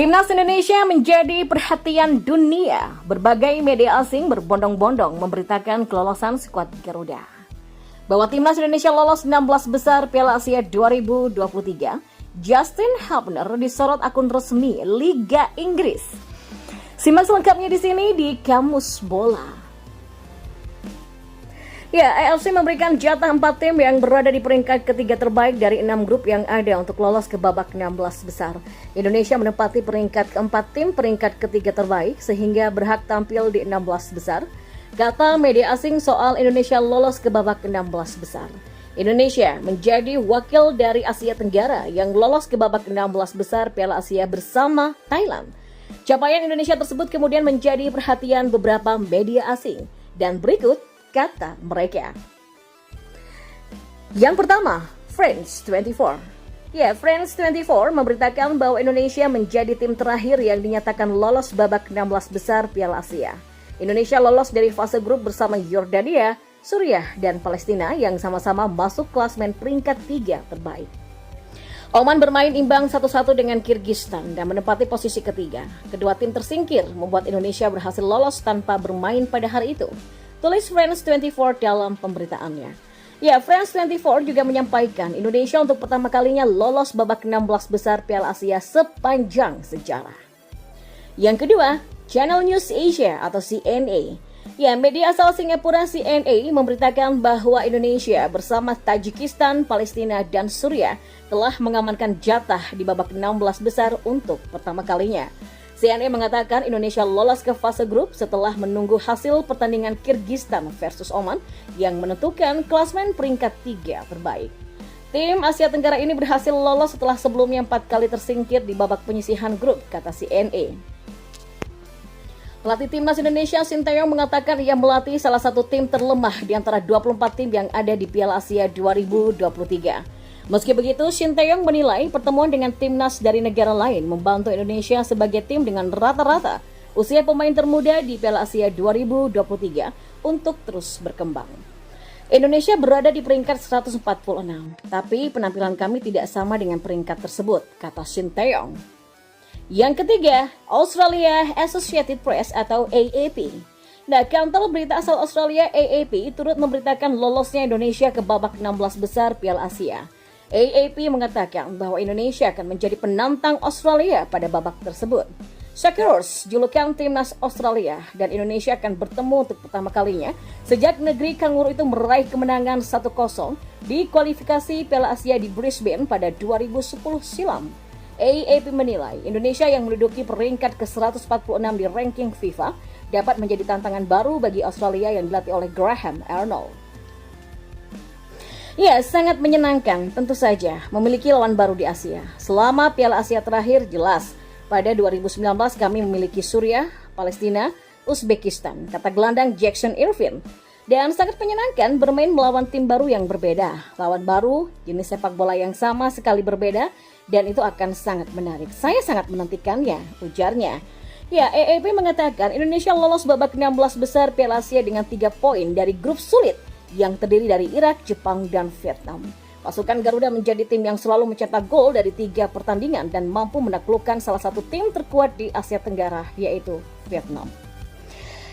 Timnas Indonesia menjadi perhatian dunia. Berbagai media asing berbondong-bondong memberitakan kelolosan skuad Garuda. Bahwa Timnas Indonesia lolos 16 besar Piala Asia 2023, Justin Hubner disorot akun resmi Liga Inggris. Simak selengkapnya di sini di Kamus Bola. Ya, AFC memberikan jatah 4 tim yang berada di peringkat ketiga terbaik dari 6 grup yang ada untuk lolos ke babak 16 besar. Indonesia menempati peringkat keempat tim peringkat ketiga terbaik sehingga berhak tampil di 16 besar. Kata media asing soal Indonesia lolos ke babak 16 besar. Indonesia menjadi wakil dari Asia Tenggara yang lolos ke babak 16 besar Piala Asia bersama Thailand. Capaian Indonesia tersebut kemudian menjadi perhatian beberapa media asing. Dan berikut kata mereka. Yang pertama, France 24. Ya, France 24 memberitakan bahwa Indonesia menjadi tim terakhir yang dinyatakan lolos babak 16 besar Piala Asia. Indonesia lolos dari fase grup bersama Yordania, Suriah, dan Palestina yang sama-sama masuk klasmen peringkat 3 terbaik. Oman bermain imbang 1-1 dengan Kirgistan dan menempati posisi ketiga. Kedua tim tersingkir membuat Indonesia berhasil lolos tanpa bermain pada hari itu. Tulis France 24 dalam pemberitaannya. Ya, France 24 juga menyampaikan Indonesia untuk pertama kalinya lolos babak 16 besar Piala Asia sepanjang sejarah. Yang kedua, Channel News Asia atau CNA. Ya, media asal Singapura CNA memberitakan bahwa Indonesia bersama Tajikistan, Palestina, dan Suriah telah mengamankan jatah di babak 16 besar untuk pertama kalinya. CNA mengatakan Indonesia lolos ke fase grup setelah menunggu hasil pertandingan Kirgistan versus Oman yang menentukan klasmen peringkat 3 terbaik. Tim Asia Tenggara ini berhasil lolos setelah sebelumnya 4 kali tersingkir di babak penyisihan grup, kata CNA. Pelatih Timnas Indonesia Sinteyong mengatakan ia melatih salah satu tim terlemah di antara 24 tim yang ada di Piala Asia 2023. Meski begitu, Sinteyong menilai pertemuan dengan timnas dari negara lain membantu Indonesia sebagai tim dengan rata-rata usia pemain termuda di Piala Asia 2023 untuk terus berkembang. Indonesia berada di peringkat 146, tapi penampilan kami tidak sama dengan peringkat tersebut, kata Sinteyong. Yang ketiga, Australia Associated Press atau AAP. Nah, kantor berita asal Australia AAP turut memberitakan lolosnya Indonesia ke babak 16 besar Piala Asia. AAP mengatakan bahwa Indonesia akan menjadi penantang Australia pada babak tersebut. Socceroos, julukan timnas Australia, dan Indonesia akan bertemu untuk pertama kalinya sejak negeri kanguru itu meraih kemenangan 1-0 di kualifikasi Piala Asia di Brisbane pada 2010 silam. AAP menilai Indonesia yang menduduki peringkat ke-146 di ranking FIFA dapat menjadi tantangan baru bagi Australia yang dilatih oleh Graham Arnold. Ya, sangat menyenangkan tentu saja memiliki lawan baru di Asia. Selama Piala Asia terakhir jelas, pada 2019 kami memiliki Suriah, Palestina, Uzbekistan, kata gelandang Jackson Irvine. Dan sangat menyenangkan bermain melawan tim baru yang berbeda. Lawan baru, jenis sepak bola yang sama sekali berbeda, dan itu akan sangat menarik. Saya sangat menantikannya, ujarnya. Ya, EEP mengatakan Indonesia lolos babak 16 besar Piala Asia dengan 3 poin dari grup sulit yang terdiri dari Irak, Jepang, dan Vietnam. Pasukan Garuda menjadi tim yang selalu mencetak gol dari 3 pertandingan dan mampu menaklukkan salah satu tim terkuat di Asia Tenggara, yaitu Vietnam.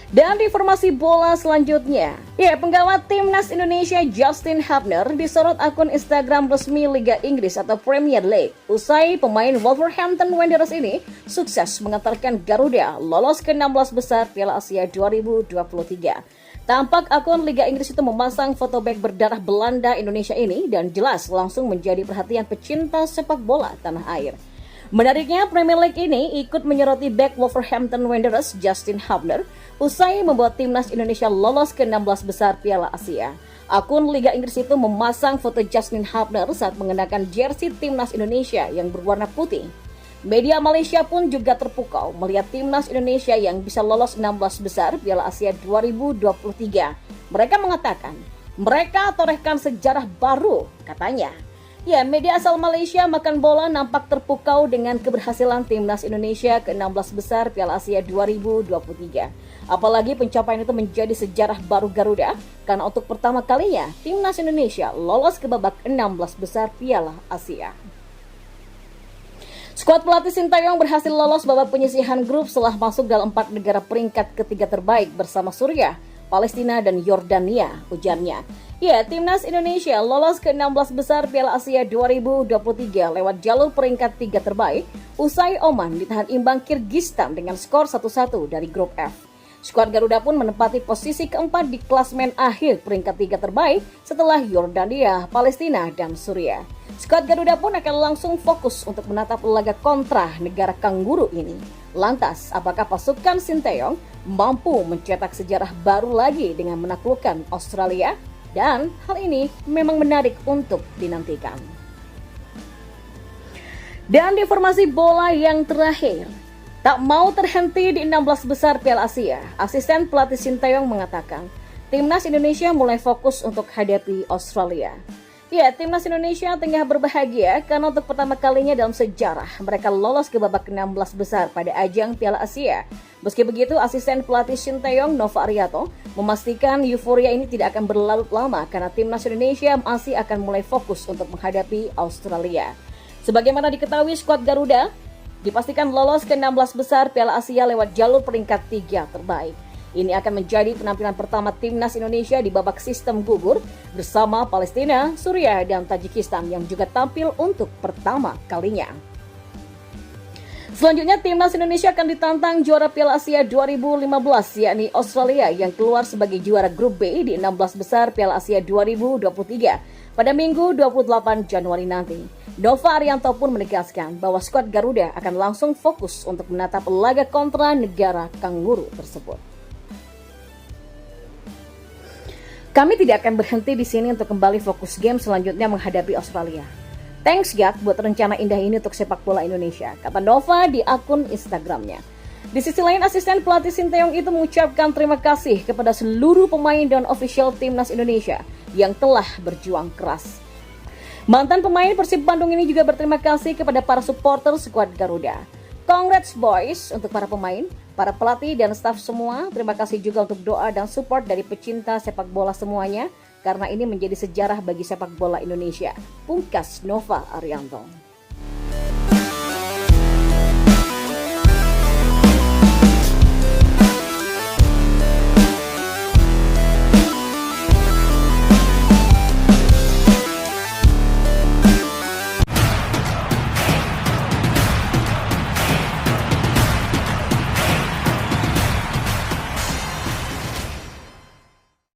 Dan di informasi bola selanjutnya, ya, penggawat Timnas Indonesia Justin Hubner disorot akun Instagram resmi Liga Inggris atau Premier League. Usai pemain Wolverhampton Wanderers ini sukses mengantarkan Garuda lolos ke 16 besar Piala Asia 2023. Tampak akun Liga Inggris itu memasang foto bek berdarah Belanda Indonesia ini dan jelas langsung menjadi perhatian pecinta sepak bola tanah air. Menariknya, Premier League ini ikut menyoroti bek Wolverhampton Wanderers Justin Hubner usai membuat timnas Indonesia lolos ke 16 besar Piala Asia. Akun Liga Inggris itu memasang foto Justin Hubner saat mengenakan jersey timnas Indonesia yang berwarna putih. Media Malaysia pun juga terpukau melihat timnas Indonesia yang bisa lolos 16 besar Piala Asia 2023. Mereka mengatakan, mereka torehkan sejarah baru, katanya. Ya, media asal Malaysia Makan Bola nampak terpukau dengan keberhasilan timnas Indonesia ke 16 besar Piala Asia 2023. Apalagi pencapaian itu menjadi sejarah baru Garuda, karena untuk pertama kalinya timnas Indonesia lolos ke babak 16 besar Piala Asia. Skuad pelatih Sintayong berhasil lolos babak penyisihan grup setelah masuk dalam 4 negara peringkat ketiga terbaik bersama Suriah, Palestina, dan Yordania, ujarnya. Ya, timnas Indonesia lolos ke 16 besar Piala Asia 2023 lewat jalur peringkat 3 terbaik usai Oman ditahan imbang Kirgistan dengan skor 1-1 dari grup F. Skuad Garuda pun menempati posisi keempat di klasmen akhir peringkat 3 terbaik setelah Yordania, Palestina, dan Suriah. Skuad Garuda pun akan langsung fokus untuk menatap laga kontra negara kanguru ini. Lantas, apakah pasukan Sintayong mampu mencetak sejarah baru lagi dengan menaklukkan Australia? Dan hal ini memang menarik untuk dinantikan. Dan di informasi bola yang terakhir, tak mau terhenti di 16 besar Piala Asia, asisten pelatih Sintayong mengatakan, timnas Indonesia mulai fokus untuk hadapi Australia. Ya, timnas Indonesia tengah berbahagia karena untuk pertama kalinya dalam sejarah mereka lolos ke babak 16 besar pada ajang Piala Asia. Meski begitu, asisten pelatih Sintayong Nova Arianto memastikan euforia ini tidak akan berlarut lama karena timnas Indonesia masih akan mulai fokus untuk menghadapi Australia. Sebagaimana diketahui, skuad Garuda dipastikan lolos ke 16 besar Piala Asia lewat jalur peringkat 3 terbaik. Ini akan menjadi penampilan pertama timnas Indonesia di babak sistem gugur bersama Palestina, Suriah, dan Tajikistan yang juga tampil untuk pertama kalinya. Selanjutnya, timnas Indonesia akan ditantang juara Piala Asia 2015, yakni Australia yang keluar sebagai juara grup B di 16 besar Piala Asia 2023 pada Minggu 28 Januari nanti. Nova Arianto pun menegaskan bahwa skuad Garuda akan langsung fokus untuk menatap laga kontra negara kanguru tersebut. Kami tidak akan berhenti di sini untuk kembali fokus game selanjutnya menghadapi Australia. Thanks God buat rencana indah ini untuk sepak bola Indonesia, kata Nova di akun Instagramnya. Di sisi lain, asisten pelatih Sintayong itu mengucapkan terima kasih kepada seluruh pemain dan official timnas Indonesia yang telah berjuang keras. Mantan pemain Persib Bandung ini juga berterima kasih kepada para supporter skuad Garuda. Congrats boys untuk para pemain, para pelatih dan staf semua. Terima kasih juga untuk doa dan support dari pecinta sepak bola semuanya, karena ini menjadi sejarah bagi sepak bola Indonesia. Pungkas Nova Arianto.